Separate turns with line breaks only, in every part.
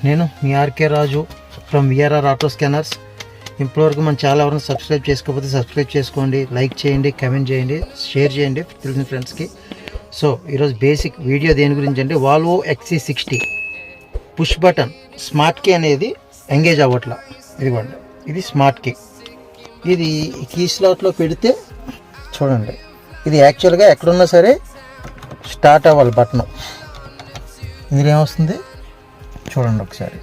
నేను మీ RK Raju from VRR auto scanners. ఇప్పటివరకు మన ఛానల్ ఎవరైనా సబ్స్క్రైబ్ చేసుకోకపోతే సబ్స్క్రైబ్ చేసుకోండి, లైక్ చేయండి, కమెంట్ చేయండి, షేర్ చేయండి తెలిసిన ఫ్రెండ్స్కి. సో ఈరోజు బేసిక్ వీడియో దేని గురించి అంటే Volvo XC60 push button smart key అనేది ఎంగేజ్ అవ్వట్లా. ఇదిగోండి, ఇది స్మార్ట్ కీ. ఇది కీ స్లాట్లో పెడితే చూడండి, ఇది యాక్చువల్గా ఎక్కడున్నా సరే స్టార్ట్ అవ్వాలి బటన్. ఇందులో ఏమొస్తుంది చూడండి ఒకసారి.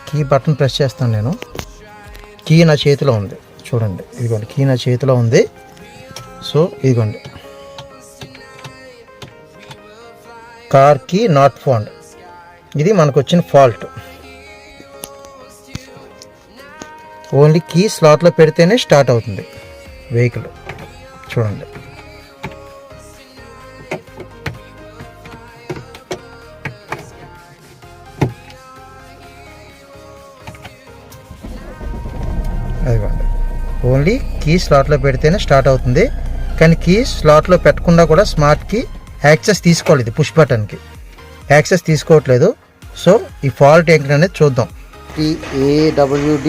కీ బటన్ ప్రెస్ చేస్తాను నేను. కీ నా చేతిలో ఉంది చూడండి, ఇదిగోండి కీ నా చేతిలో ఉంది. సో ఇదిగోండి, కార్ కీ నాట్ ఫౌండ్, ఇది మనకు వచ్చిన ఫాల్ట్. ఓన్లీ కీ స్లాట్లో పెడితేనే స్టార్ట్ అవుతుంది వెహికల్. చూడండి, అదిగోండి ఓన్లీ కీ స్లాట్లో పెడితేనే స్టార్ట్ అవుతుంది. కానీ కీ స్లాట్లో పెట్టకుండా కూడా స్మార్ట్ కీ యాక్సెస్ తీసుకోలేదు, పుష్ బటన్కి యాక్సెస్ తీసుకోవట్లేదు. సో ఈ ఫాల్ట్ ఏంటనేది చూద్దాం. AWD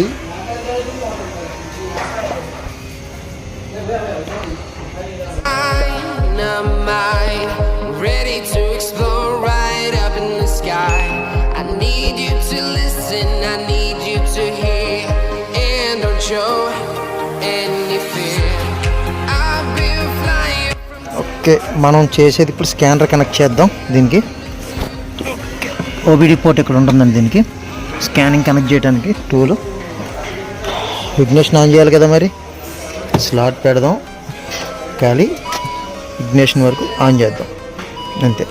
ఓకే, మనం చేసేది ఇప్పుడు స్కానర్ కనెక్ట్ చేద్దాం దీనికి. OBD పోర్ట్ ఇక్కడ ఉంటుందండి దీనికి, స్కానింగ్ కనెక్ట్ చేయడానికి టూలు. ఇగ్నిషన్ ఆన్ చేయాలి కదా, మరి స్లాట్ పెడదాం, ఖాళీ ఇగ్నిషన్ వరకు ఆన్ చేద్దాం అంతే.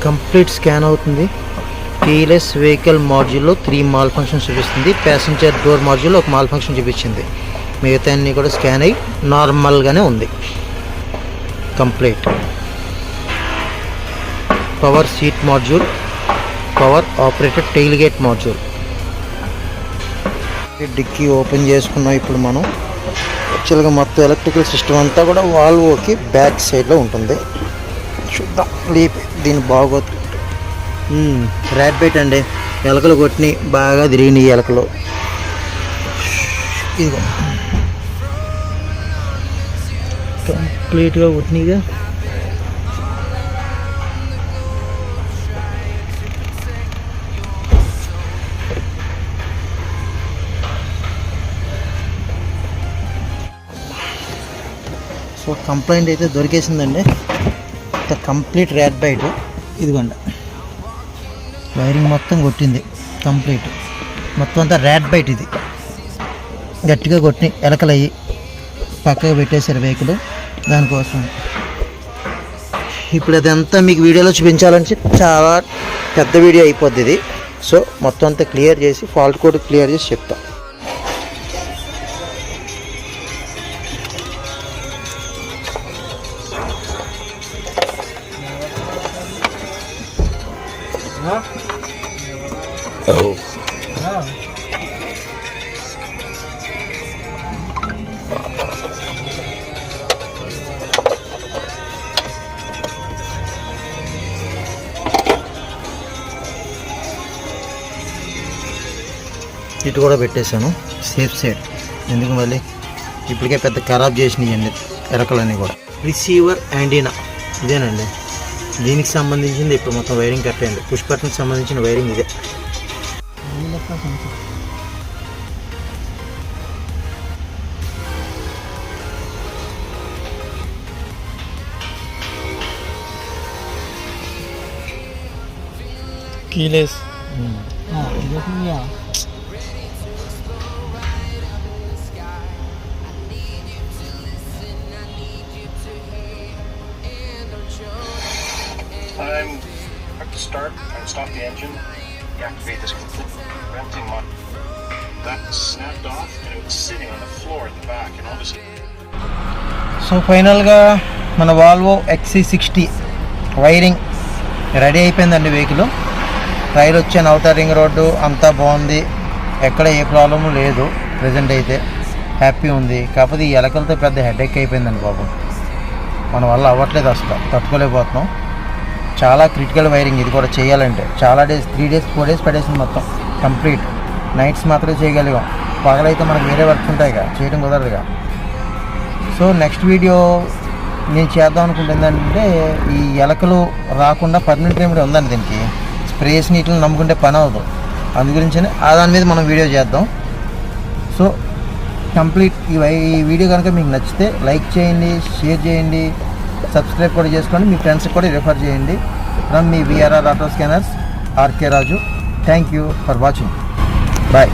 కంప్లీట్ స్కాన్ అవుతుంది. కీలెస్ వెహికల్ మాడ్యూల్లో 3 మాల్ ఫంక్షన్స్ చూపిస్తుంది. ప్యాసింజర్ డోర్ మాడ్యూల్లో ఒక మాల్ ఫంక్షన్ చూపించింది. మిగతా అన్నీ కూడా స్కాన్ అయ్యి నార్మల్గానే ఉంది. Complete power seat module, power operated tail gate module. Dicky open చేసుకున్నాం ఇప్పుడు మనం. యాక్చువల్గా మొత్తం ఎలక్ట్రికల్ సిస్టమ్ అంతా కూడా వాల్వోకి బ్యాక్ సైడ్లో ఉంటుంది. చూద్దాం లీప్ దీన్ని బాగోదు. ర్యాట్ బైట్ అండి, ఎలకలు కొట్టినాయి, బాగా తిరిగినాయి ఎలకలు. ఇదిగో కంప్లీట్గా కొట్టినాయిగా. సో కంప్లైంట్ అయితే దొరికేసిందండి. Complete rat bite. ఇదిగోండి వైరింగ్ మొత్తం కొట్టింది కంప్లీట్, మొత్తం అంతా ర్యాట్ బైట్. ఇది గట్టిగా కొట్టి ఎలకలు అయ్యి పక్కగా పెట్టేశారు వెహికల్. దానికోసం ఇప్పుడు అదంతా మీకు వీడియోలో చూపించాలని చాలా పెద్ద వీడియో అయిపోద్ది ఇది. సో మొత్తం అంతా క్లియర్ చేసి ఫాల్ట్ కోడ్ క్లియర్ చేసి చెప్తాం. ఇటు కూడా పెట్టేశాను సేఫ్ సైడ్, ఎందుకు మళ్ళీ ఇప్పటికే పెద్ద ఖరాబ్ చేసినాయండి ఎరకలన్నీ కూడా. రిసీవర్ యాంటీనా ఇదేనండి, దీనికి సంబంధించింది ఇప్పుడు మొత్తం వైరింగ్ కట్ అయింది. పుష్ బటన్కి సంబంధించిన వైరింగ్ ఇదే.
keyless.
Yeah.
time I have to start and stop the engine, deactivate this venting mod. That snapped off and it was sitting on the floor at the back, and all of a sudden
so ఫైనల్గా మన Volvo XC60 wiring ready అయిపోయిందండి. Vehicle tyre వచ్చాను, outer ring road అంతా బాగుంది, ఎక్కడ ఏ problem లేదు. Present అయితే happy ఉంది. కాకపోతే ఈ ఎలకలతో పెద్ద హెడేక్ అయిపోయిందండి బాబు. మన వల్ల అవ్వట్లేదు, అసలు తట్టుకోలేకపోతున్నాం. చాలా క్రిటికల్ వైరింగ్ ఇది కూడా చేయాలంటే. చాలా డేస్ 3 days 4 days పడేసింది మొత్తం కంప్లీట్. నైట్స్ మాత్రమే చేయగలిగాం, పగలైతే మనకు వేరే వర్క్స్ ఉంటాయిగా, చేయడం కుదరదుగా. సో నెక్స్ట్ వీడియో నేను చేద్దాం అనుకుంటుంది ఏంటంటే, ఈ ఎలకలు రాకుండా పర్మనెంట్ రెమెడీ ఉందండి దీనికి. స్ప్రేస్ నీటిని నమ్ముకుంటే పని అవ్వదు, అందు గురించి దాని మీద మనం వీడియో చేద్దాం. సో కంప్లీట్ ఈ వీడియో కనుక మీకు నచ్చితే లైక్ చేయండి, షేర్ చేయండి, సబ్స్క్రైబ్ కూడా చేసుకోండి, మీ ఫ్రెండ్స్కి కూడా రిఫర్ చేయండి. ఫ్రమ్ మీ VRR auto scanners, RK Raju. Thank you for watching. Bye.